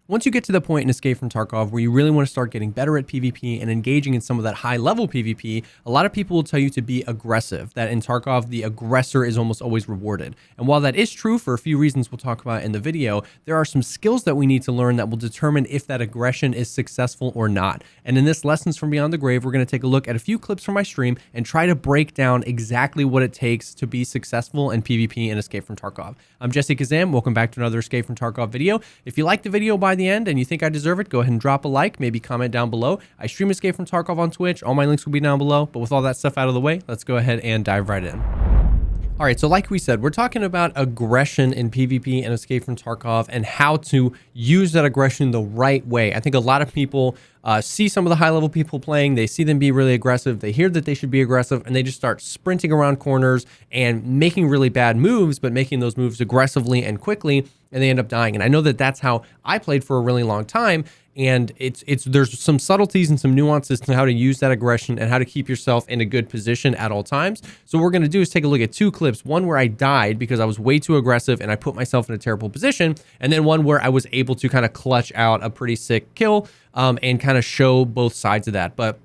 Once you get to the point in Escape from Tarkov where you really want to start getting better at PvP and engaging in some of that high level PvP, a lot of people will tell you to be aggressive, that in Tarkov, the aggressor is almost always rewarded. And while that is true for a few reasons we'll talk about in the video, there are some skills that we need to learn that will determine if that aggression is successful or not. And in this Lessons from Beyond the Grave, we're going to take a look at a few clips from my stream and try to break down exactly what it takes to be successful in PvP and Escape from Tarkov. I'm Jessekazam. Welcome back to another Escape from Tarkov video. If you like the video by the end and you think I deserve it, go ahead and drop a like, maybe comment down below. I stream Escape from Tarkov on Twitch. All my links will be down below. But with all that stuff out of the way, let's go ahead and dive right in. All right, so like we said, we're talking about aggression in PvP and Escape from Tarkov and how to use that aggression the right way. I think a lot of people see some of the high-level people playing, they see them be really aggressive, they hear that they should be aggressive, and they just start sprinting around corners and making really bad moves, but making those moves aggressively and quickly, and they end up dying. And I know that that's how I played for a really long time, and there's some subtleties and some nuances to how to use that aggression and how to keep yourself in a good position at all times. So what we're going to do is take a look at two clips, one where I died because I was way too aggressive and I put myself in a terrible position, and then one where I was able to kind of clutch out a pretty sick kill and kind of show both sides of that. But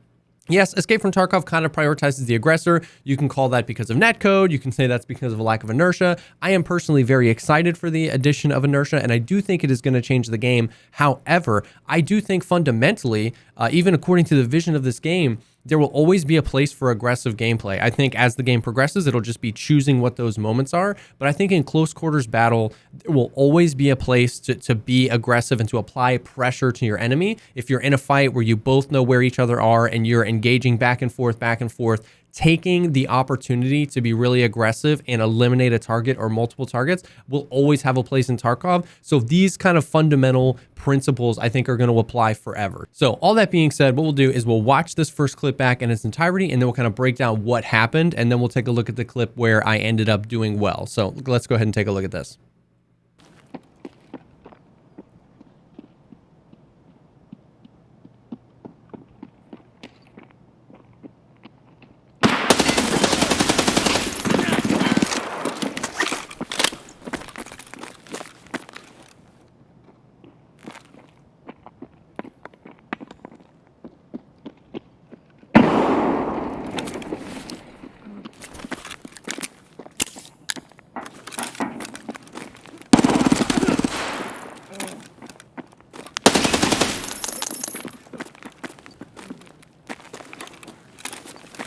yes, Escape from Tarkov kind of prioritizes the aggressor. You can call that because of netcode. You can say that's because of a lack of inertia. I am personally very excited for the addition of inertia, and I do think it is going to change the game. However, I do think fundamentally, even according to the vision of this game, there will always be a place for aggressive gameplay. I think as the game progresses, it'll just be choosing what those moments are. But I think in close quarters battle, there will always be a place to be aggressive and to apply pressure to your enemy. If you're in a fight where you both know where each other are and you're engaging back and forth, taking the opportunity to be really aggressive and eliminate a target or multiple targets will always have a place in Tarkov. So these kind of fundamental principles I think are going to apply forever. So all that being said, what we'll do is we'll watch this first clip back in its entirety, and then we'll kind of break down what happened, and then we'll take a look at the clip where I ended up doing well. So let's go ahead and take a look at this.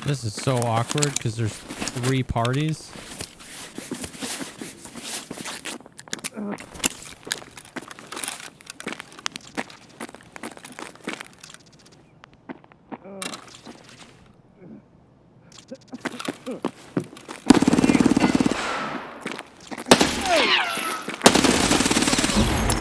This is so awkward because there's 3 parties.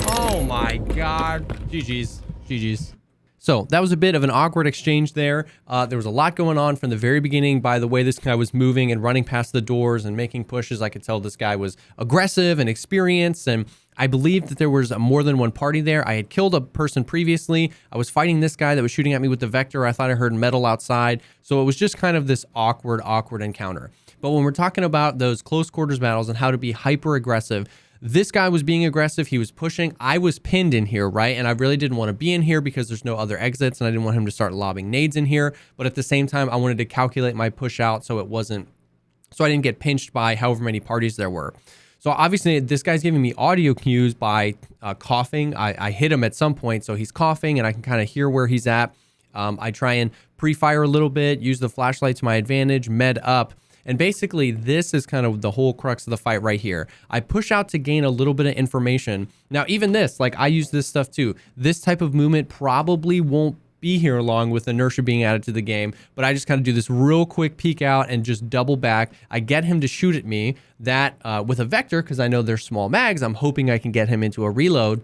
Oh my God. GG's. GG's. So that was a bit of an awkward exchange there. There was a lot going on from the very beginning. By the way this guy was moving and running past the doors and making pushes, I could tell this guy was aggressive and experienced, and I believe that there was more than one party there. I had killed a person previously. I was fighting this guy that was shooting at me with the Vector. I thought I heard metal outside. So it was just kind of this awkward encounter. But when we're talking about those close quarters battles and how to be hyper aggressive, this guy was being aggressive. He was pushing. I was pinned in here, right? And I really didn't want to be in here because there's no other exits, and I didn't want him to start lobbing nades in here. But at the same time, I wanted to calculate my push out so I didn't get pinched by however many parties there were. So obviously, this guy's giving me audio cues by coughing. I hit him at some point, so he's coughing, and I can kind of hear where he's at. I try and pre-fire a little bit, use the flashlight to my advantage, med up. And basically, this is kind of the whole crux of the fight right here. I push out to gain a little bit of information. Now, even this, like I use this stuff too. This type of movement probably won't be here long with inertia being added to the game, but I just kind of do this real quick peek out and just double back. I get him to shoot at me that with a Vector, because I know they're small mags. I'm hoping I can get him into a reload.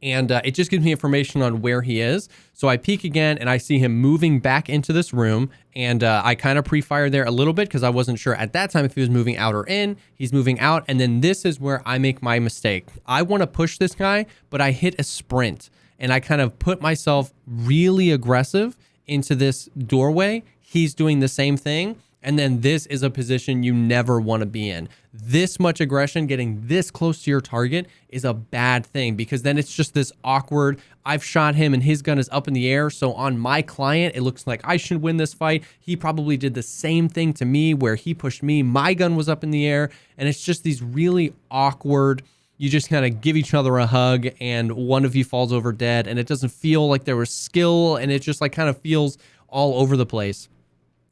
And it just gives me information on where he is. So I peek again and I see him moving back into this room, and I kind of pre-fire there a little bit because I wasn't sure at that time if he was moving out or in. He's moving out, and then this is where I make my mistake. I want to push this guy, but I hit a sprint, and I kind of put myself really aggressive into this doorway. He's doing the same thing. And then this is a position you never want to be in. This much aggression, getting this close to your target is a bad thing, because then it's just this awkward, I've shot him and his gun is up in the air. So on my client, it looks like I should win this fight. He probably did the same thing to me where he pushed me, my gun was up in the air. And it's just these really awkward, you just kind of give each other a hug and one of you falls over dead, and it doesn't feel like there was skill, and it just like kind of feels all over the place.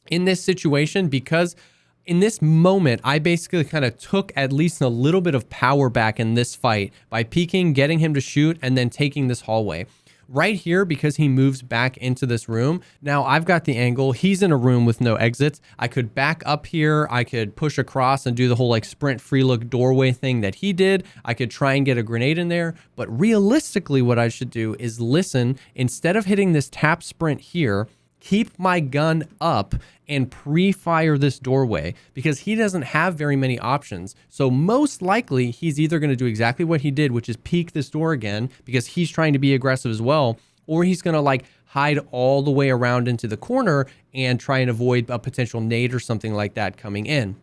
In this situation, because in this moment, I basically kind of took at least a little bit of power back in this fight by peeking, getting him to shoot, and then taking this hallway. Right here, because he moves back into this room, now I've got the angle. He's in a room with no exits. I could back up here. I could push across and do the whole like sprint free look doorway thing that he did. I could try and get a grenade in there. But realistically, what I should do is listen. Instead of hitting this tap sprint here, keep my gun up and pre-fire this doorway, because he doesn't have very many options. So most likely he's either going to do exactly what he did, which is peek this door again because he's trying to be aggressive as well, or he's going to like hide all the way around into the corner and try and avoid a potential nade or something like that coming in.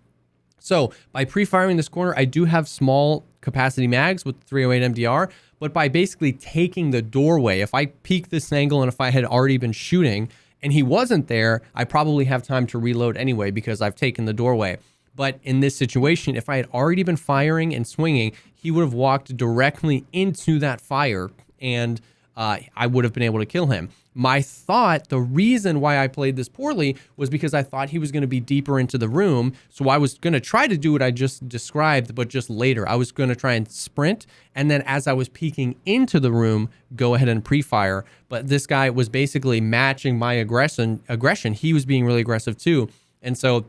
So by pre-firing this corner, I do have small capacity mags with 308 MDR, but by basically taking the doorway, if I peek this angle and if I had already been shooting and he wasn't there, I probably have time to reload anyway because I've taken the doorway. But in this situation, if I had already been firing and swinging, he would have walked directly into that fire and I would have been able to kill him. My thought, the reason why I played this poorly was because I thought he was going to be deeper into the room. So I was going to try to do what I just described, but just later. I was going to try and sprint. And then as I was peeking into the room, go ahead and pre-fire. But this guy was basically matching my aggression. He was being really aggressive too. And so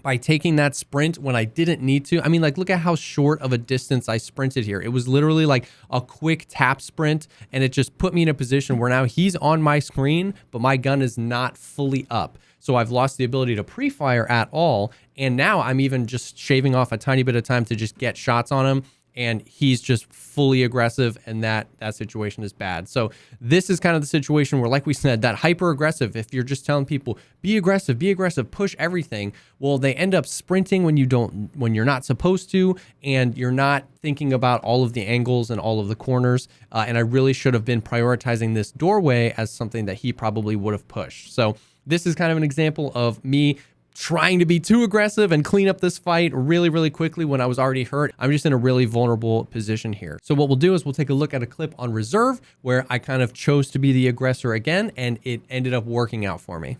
by taking that sprint when I didn't need to, I mean, like, look at how short of a distance I sprinted here. It was literally like a quick tap sprint, and it just put me in a position where now he's on my screen, but my gun is not fully up. So I've lost the ability to pre-fire at all. And now I'm even just shaving off a tiny bit of time to just get shots on him. And he's just fully aggressive, and that situation is bad. So this is kind of the situation where, like we said, that hyper aggressive, if you're just telling people, be aggressive, push everything, well, they end up sprinting when you're not supposed to, and you're not thinking about all of the angles and all of the corners. And I really should have been prioritizing this doorway as something that he probably would have pushed. So this is kind of an example of me trying to be too aggressive and clean up this fight really, really quickly when I was already hurt. I'm just in a really vulnerable position here. So what we'll do is we'll take a look at a clip on reserve where I kind of chose to be the aggressor again, and it ended up working out for me.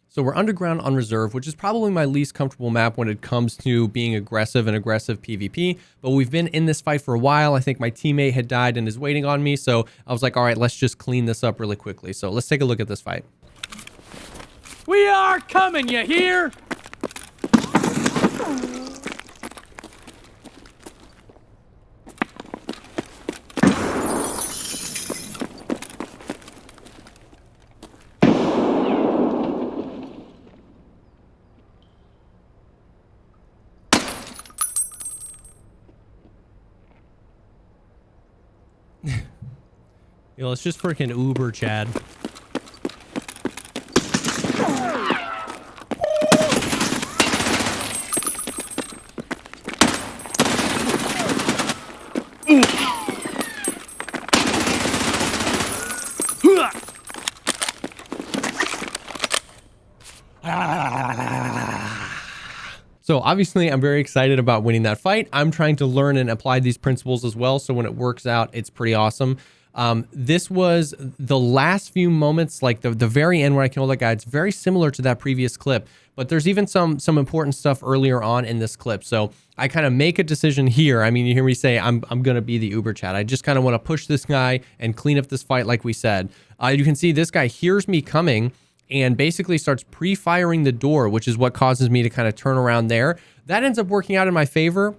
So we're underground on reserve, which is probably my least comfortable map when it comes to being aggressive and aggressive PvP. But we've been in this fight for a while. I think my teammate had died and is waiting on me. So I was like, all right, let's just clean this up really quickly. So let's take a look at this fight. We are coming, you hear? Yo, let's just freaking Uber, Chad. So obviously I'm very excited about winning that fight. I'm trying to learn and apply these principles as well. So when it works out, it's pretty awesome. This was the last few moments, like the very end where I killed that guy. It's very similar to that previous clip, but there's even some important stuff earlier on in this clip. So I kind of make a decision here. I mean, you hear me say I'm going to be the Uber Chat. I just kind of want to push this guy and clean up this fight like we said. You can see this guy hears me coming and basically starts pre-firing the door, which is what causes me to kind of turn around there. That ends up working out in my favor.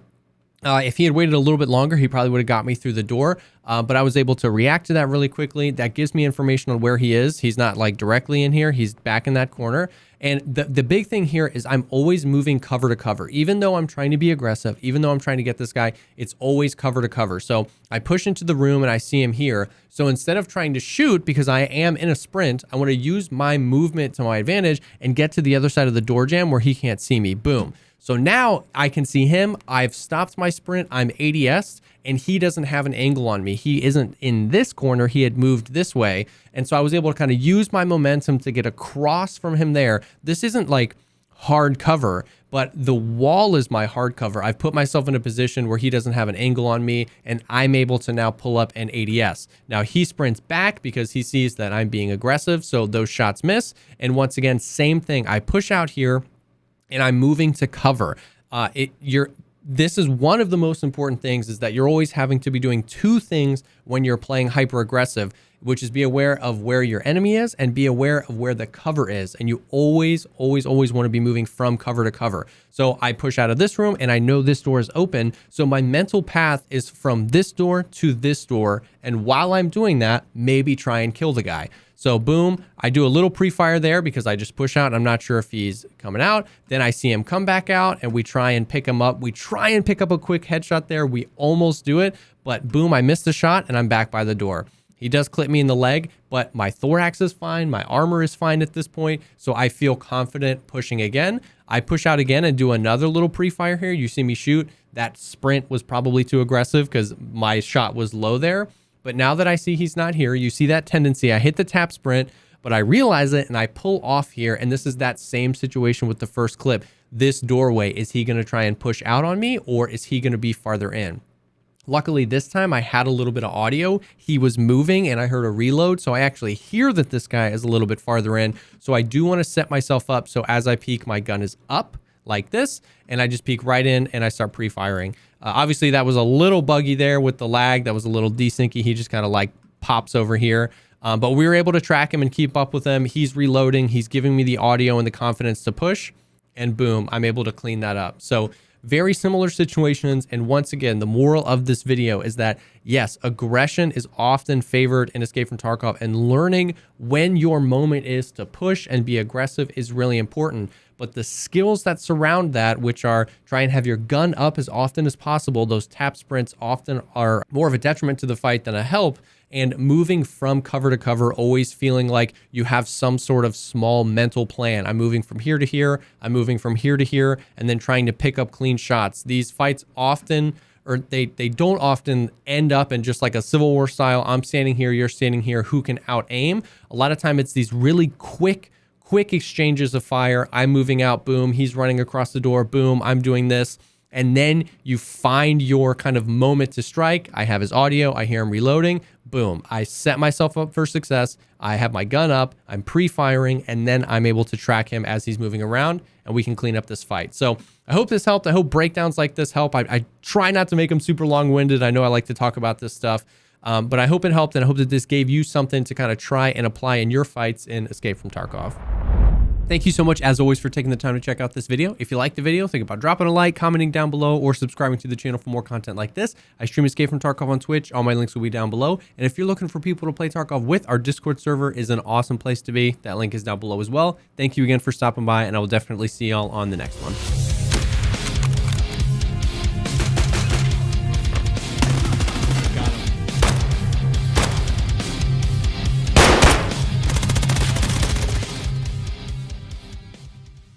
If he had waited a little bit longer, he probably would have got me through the door. But I was able to react to that really quickly. That gives me information on where he is. He's not like directly in here. He's back in that corner. And the big thing here is I'm always moving cover to cover. Even though I'm trying to be aggressive, even though I'm trying to get this guy, it's always cover to cover. So I push into the room and I see him here. So instead of trying to shoot, because I am in a sprint, I want to use my movement to my advantage and get to the other side of the door jamb where he can't see me. Boom. So now I can see him. I've stopped my sprint. I'm ADS and he doesn't have an angle on me. He isn't in this corner. He had moved this way. And so I was able to kind of use my momentum to get across from him there. This isn't like hard cover, but the wall is my hard cover. I've put myself in a position where he doesn't have an angle on me and I'm able to now pull up and ADS. Now he sprints back because he sees that I'm being aggressive. So those shots miss. And once again, same thing. I push out here and I'm moving to cover. This is one of the most important things, is that you're always having to be doing two things when you're playing hyper aggressive, which is be aware of where your enemy is and be aware of where the cover is. And you always want to be moving from cover to cover. So I push out of this room and I know this door is open. So my mental path is from this door to this door. And while I'm doing that, maybe try and kill the guy. So boom, I do a little pre-fire there because I just push out. I'm not sure if he's coming out. Then I see him come back out and we try and pick him up. We try and pick up a quick headshot there. We almost do it, but boom, I missed the shot and I'm back by the door. He does clip me in the leg, but my thorax is fine. My armor is fine at this point. So I feel confident pushing again. I push out again and do another little pre-fire here. You see me shoot. That sprint was probably too aggressive because my shot was low there. But now that I see he's not here, you see that tendency. I hit the tap sprint, but I realize it and I pull off here. And this is that same situation with the first clip. This doorway, is he going to try and push out on me or is he going to be farther in? Luckily, this time I had a little bit of audio. He was moving and I heard a reload. So I actually hear that this guy is a little bit farther in. So I do want to set myself up so as I peek, my gun is up like this. And I just peek right in and I start pre-firing. Obviously, that was a little buggy there with the lag. That was a little desyncy. He just kind of like pops over here. But we were able to track him and keep up with him. He's reloading. He's giving me the audio and the confidence to push. And boom, I'm able to clean that up. So very similar situations. And once again, the moral of this video is that, yes, aggression is often favored in Escape from Tarkov, and learning when your moment is to push and be aggressive is really important. But the skills that surround that, which are try and have your gun up as often as possible, those tap sprints often are more of a detriment to the fight than a help. And moving from cover to cover, always feeling like you have some sort of small mental plan. I'm moving from here to here, I'm moving from here to here, and then trying to pick up clean shots. These fights often, or they don't often end up in just like a Civil War style, I'm standing here, you're standing here, who can out aim? A lot of time it's these really quick exchanges of fire. I'm moving out, boom, he's running across the door, boom, I'm doing this. And then you find your kind of moment to strike. I have his audio, I hear him reloading, boom. I set myself up for success. I have my gun up, I'm pre-firing, and then I'm able to track him as he's moving around, and we can clean up this fight. So I hope this helped. I hope breakdowns like this help. I try not to make them super long-winded. I know I like to talk about this stuff, but I hope it helped, and I hope that this gave you something to kind of try and apply in your fights in Escape from Tarkov. Thank you so much, as always, for taking the time to check out this video. If you liked the video, think about dropping a like, commenting down below, or subscribing to the channel for more content like this. I stream Escape from Tarkov on Twitch. All my links will be down below. And if you're looking for people to play Tarkov with, our Discord server is an awesome place to be. That link is down below as well. Thank you again for stopping by, and I will definitely see y'all on the next one.